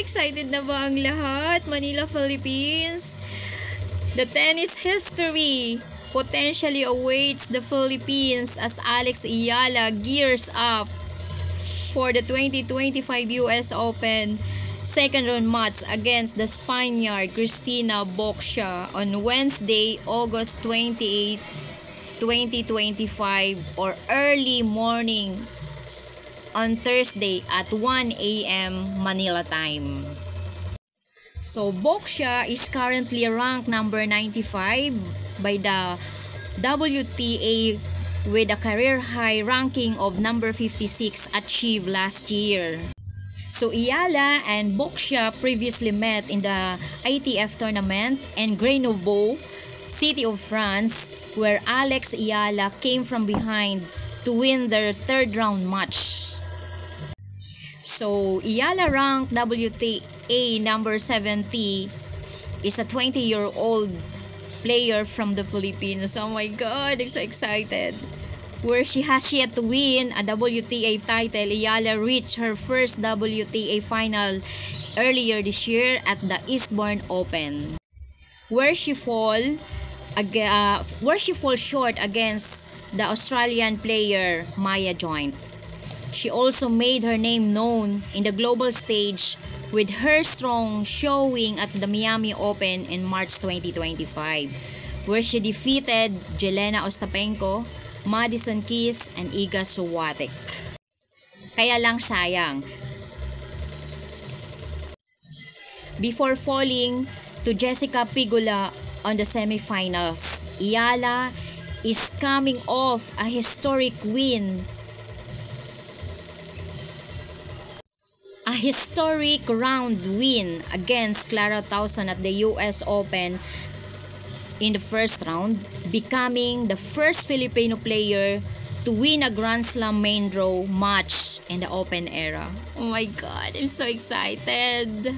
excited na ba ang lahat? Manila, Philippines? The tennis history potentially awaits the Philippines as Alex Ayala gears up for the 2025 US Open second round match against the Spaniard Cristina Boxia on Wednesday, August 28, 2025 or early morning on Thursday at 1 a.m. Manila time. So Boxia is currently ranked number 95 by the WTA with a career high ranking of number 56 achieved last year. So Ayala and Boxia previously met in the ITF tournament in Grenoble, City of France, where Alex Ayala came from behind to win their third round match. So Ayala ranked WTA number 70 is a 20-year-old player from the Philippines. Oh my God, I'm so excited. Where she has yet to win a WTA title, Ayala reached her first WTA final earlier this year at the Eastbourne Open, where she fall short against the Australian player Maya Joint. She also made her name known in the global stage with her strong showing at the Miami Open in March 2025, where she defeated Jelena Ostapenko, Madison Keys, and Iga Swiatek. Kaya lang sayang, before falling to Jessica Pegula on the semifinals, Ayala is coming off a historic win. A historic round win against Clara Tauson at the US Open in the first round, becoming the first Filipino player to win a Grand Slam main draw match in the Open era. Oh my God, I'm so excited.